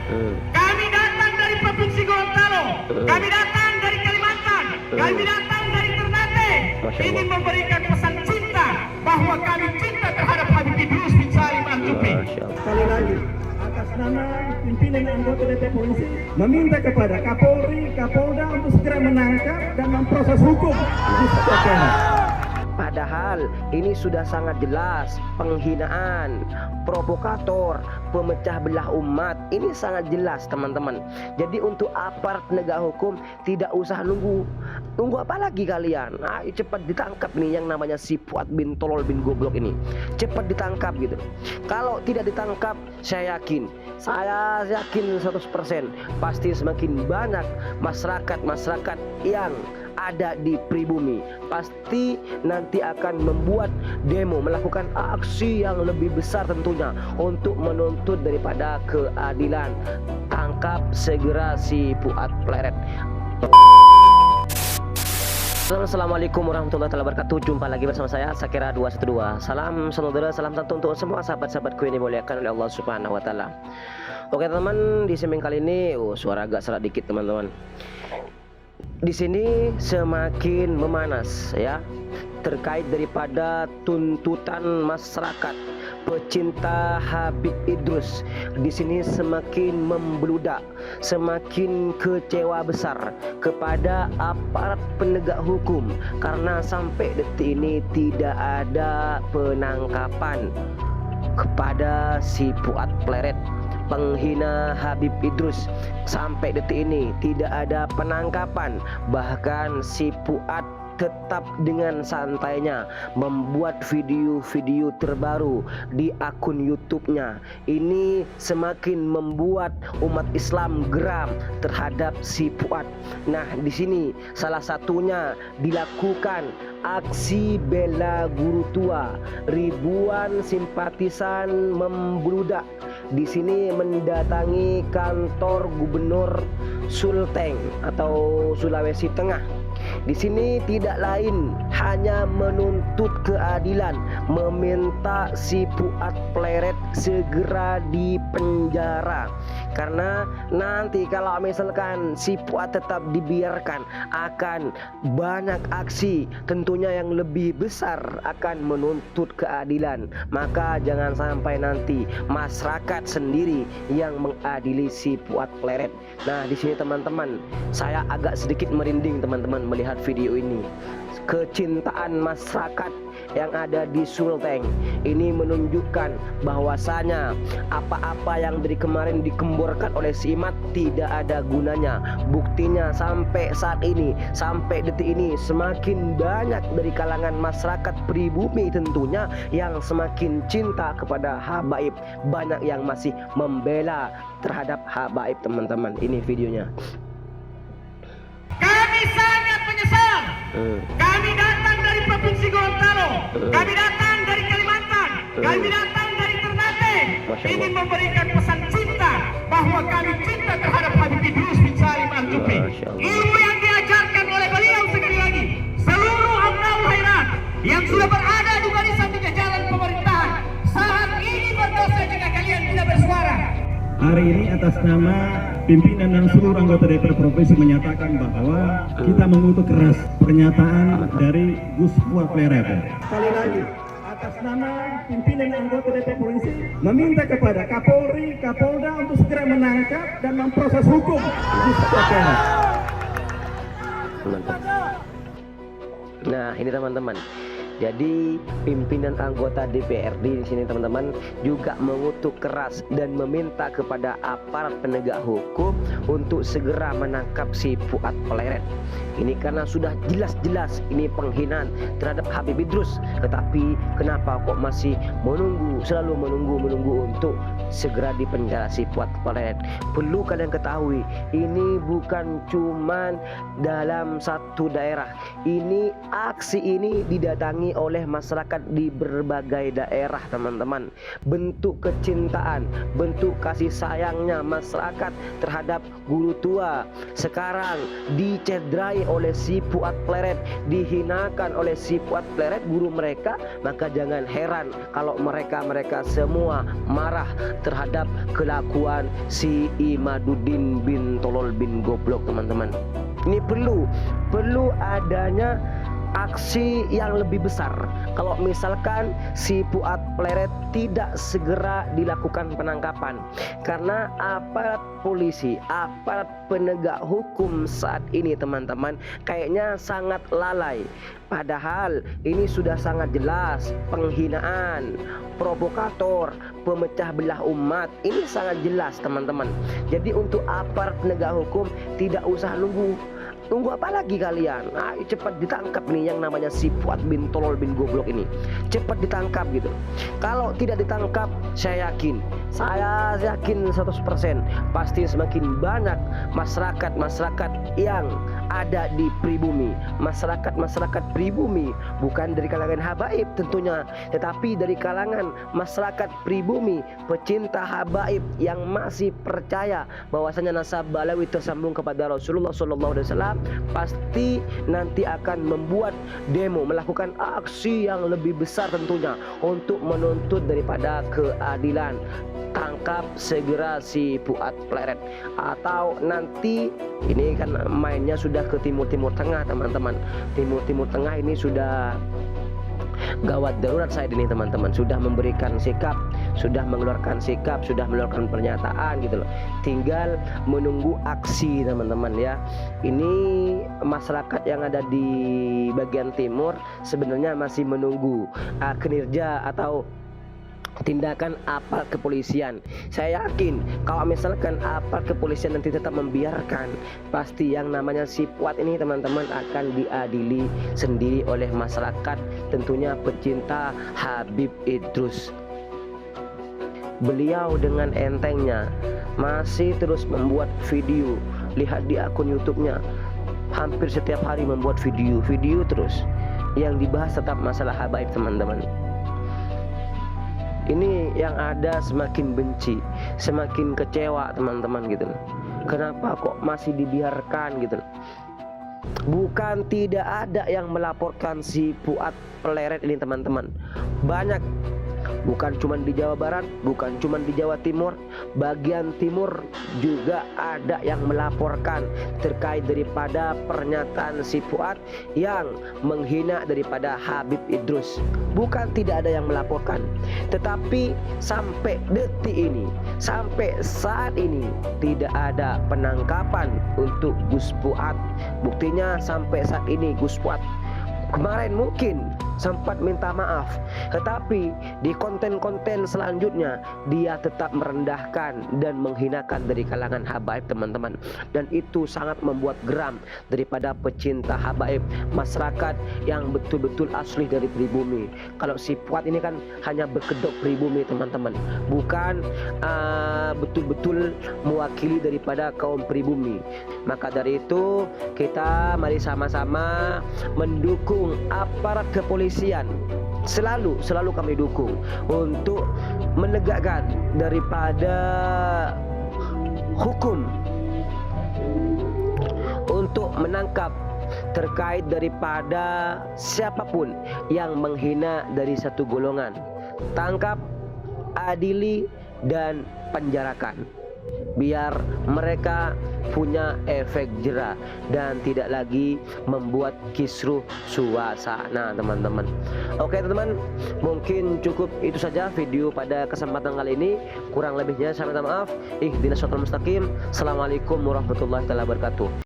Kami datang dari Provinsi Gorontalo, kami datang dari Kalimantan, kami datang dari Ternate, ingin memberikan pesan cinta bahwa kami cinta terhadap Habib Idrus bin Salim Al-Jufri. Sekali lagi, atas nama pimpinan anggota DPR Provinsi meminta kepada Kapolri, Kapolda untuk segera menangkap dan memproses hukum Gus Wahid. Padahal ini sudah sangat jelas penghinaan, provokator, pemecah belah umat. Ini sangat jelas teman-teman. Jadi untuk aparat penegak hukum tidak usah nunggu apa lagi kalian. Ayo cepat ditangkap nih yang namanya si Fuad bin Tolol bin Goblok ini. Cepat ditangkap gitu. Kalau tidak ditangkap, saya yakin 100% pasti semakin banyak masyarakat yang ada di pribumi pasti nanti akan membuat demo, melakukan aksi yang lebih besar tentunya untuk menuntut daripada keadilan. Tangkap segera si Fuad Pleret. Assalamualaikum warahmatullahi wabarakatuh. Jumpa lagi bersama saya Sakira 212. Salam saudara, salam satu untuk semua sahabat-sahabatku yang dimuliakan oleh Allah Subhanahu wa taala. Oke teman, di segmen kali ini suara agak salah dikit teman-teman. Di sini semakin memanas ya terkait daripada tuntutan masyarakat pecinta Habib Idrus. Di sini semakin membludak, semakin kecewa besar kepada aparat penegak hukum karena sampai detik ini tidak ada penangkapan kepada si Fuad Pleret, penghina Habib Idrus. Sampai detik ini tidak ada penangkapan. Bahkan si Fuad tetap dengan santainya membuat video-video terbaru di akun YouTube-nya. Ini semakin membuat umat Islam geram terhadap si Fuad. Nah, di sini salah satunya dilakukan aksi bela guru tua. Ribuan simpatisan membludak di sini mendatangi kantor Gubernur Sulteng atau Sulawesi Tengah. Di sini tidak lain hanya menuntut keadilan, meminta si Fuad Pleret segera dipenjara. Karena nanti kalau misalkan si Fuad tetap dibiarkan, akan banyak aksi tentunya yang lebih besar akan menuntut keadilan. Maka jangan sampai nanti masyarakat sendiri yang mengadili si Fuad Pleret. Nah, di sini teman-teman, saya agak sedikit merinding teman-teman melihat video ini. Kecintaan masyarakat yang ada di Sulteng ini menunjukkan bahwasanya apa-apa yang dari kemarin dikemborkan oleh si Imat tidak ada gunanya. Buktinya sampai saat ini, sampai detik ini, semakin banyak dari kalangan masyarakat pribumi tentunya yang semakin cinta kepada Habaib. Banyak yang masih membela terhadap Habaib teman-teman. Ini videonya. Kami sangat menyesal. Kami datang dari Provinsi Gorontalo, kami datang dari Kalimantan, kami datang dari Ternate, ingin memberikan pesan cinta bahwa kami cinta terhadap Habib Idrus bin Salim Al-Jufri. Ilmu yang diajarkan oleh beliau sekali lagi, seluruh Abdul Khairat yang sudah berada di barisan jajaran pemerintahan saat ini berdosa jika kalian tidak bersuara. Hari ini atas nama pimpinan dan seluruh anggota DPR Provinsi menyatakan bahwa kita mengutuk keras pernyataan dari Gus Fuad Pleret. Sekali lagi, atas nama pimpinan anggota DPR Provinsi meminta kepada Kapolri, Kapolda untuk segera menangkap dan memproses hukum Gus Fuad Pleret. Nah, ini teman-teman. Jadi pimpinan anggota DPRD di sini teman-teman juga mengutuk keras dan meminta kepada aparat penegak hukum untuk segera menangkap si Fuad Pleret. Ini karena sudah jelas-jelas ini penghinaan terhadap Habib Idrus. Tetapi kenapa kok masih menunggu, selalu menunggu untuk segera dipenjara si Fuad Pleret? Perlu kalian ketahui, ini bukan cuman dalam satu daerah. Ini aksi ini didatangi didatangi oleh masyarakat di berbagai daerah teman-teman. Bentuk kecintaan, bentuk kasih sayangnya masyarakat terhadap guru tua sekarang dicederai oleh si Fuad Pleret, dihinakan oleh si Fuad Pleret guru mereka. Maka jangan heran kalau mereka semua marah terhadap kelakuan si Imaduddin bin Tolol bin Goblok teman-teman. Ini perlu adanya aksi yang lebih besar. Kalau misalkan si Fuad Pleret tidak segera dilakukan penangkapan, karena aparat polisi, aparat penegak hukum saat ini teman-teman kayaknya sangat lalai. Padahal ini sudah sangat jelas penghinaan, provokator, pemecah belah umat. Ini sangat jelas teman-teman. Jadi untuk aparat penegak hukum tidak usah Tunggu apa lagi kalian? Cepat ditangkap nih yang namanya si Fuad bin Tolol bin Goblok ini. Cepat ditangkap gitu. Kalau tidak ditangkap, saya yakin 100% pasti semakin banyak masyarakat yang ada di pribumi. Masyarakat pribumi bukan dari kalangan habaib tentunya, tetapi dari kalangan masyarakat pribumi, pecinta habaib yang masih percaya bahwasanya nasab balawi tersambung kepada Rasulullah SAW, pasti nanti akan membuat demo, melakukan aksi yang lebih besar tentunya untuk menuntut daripada keadilan. Tangkap segera si Fuad Pleret, atau nanti ini kan mainnya sudah ke Timur Tengah teman-teman. Timur Tengah ini sudah gawat darurat saat ini teman-teman, sudah memberikan sikap, sudah mengeluarkan sikap, sudah mengeluarkan pernyataan gitu loh. Tinggal menunggu aksi teman-teman ya. Ini masyarakat yang ada di bagian timur sebenarnya masih menunggu kinerja atau tindakan aparat kepolisian. Saya yakin kalau misalkan aparat kepolisian nanti tetap membiarkan, pasti yang namanya si Fuad ini teman-teman akan diadili sendiri oleh masyarakat, tentunya pecinta Habib Idrus. Beliau dengan entengnya masih terus membuat video. Lihat di akun YouTube-nya, hampir setiap hari membuat video terus. Yang dibahas tetap masalah habaib teman-teman. Ini yang ada semakin benci, semakin kecewa teman-teman gitu. Kenapa kok masih dibiarkan gitu? Bukan tidak ada yang melaporkan si Fuad Pleret ini teman-teman. Banyak, bukan cuma di Jawa Barat, bukan cuma di Jawa Timur, bagian timur juga ada yang melaporkan terkait daripada pernyataan si Fuad yang menghina daripada Habib Idrus. Bukan tidak ada yang melaporkan, tetapi sampai detik ini, sampai saat ini tidak ada penangkapan untuk Gus Fuad. Buktinya sampai saat ini Gus Fuad kemarin mungkin sempat minta maaf, tetapi di konten-konten selanjutnya dia tetap merendahkan dan menghinakan dari kalangan habaib teman-teman. Dan itu sangat membuat geram daripada pecinta habaib, masyarakat yang betul-betul asli dari pribumi. Kalau si Fuad ini kan hanya berkedok pribumi teman-teman, bukan betul-betul mewakili daripada kaum pribumi. Maka dari itu kita mari sama-sama mendukung aparat kepolisian. Selalu kami dukung untuk menegakkan daripada hukum, untuk menangkap terkait daripada siapapun yang menghina dari satu golongan. Tangkap, adili, dan penjarakan, biar mereka punya efek jera dan tidak lagi membuat kisruh suasana teman-teman. Oke teman-teman, mungkin cukup itu saja video pada kesempatan kali ini. Kurang lebihnya saya minta maaf. Ihdinas shiratal mustaqim. Assalamualaikum warahmatullahi wabarakatuh.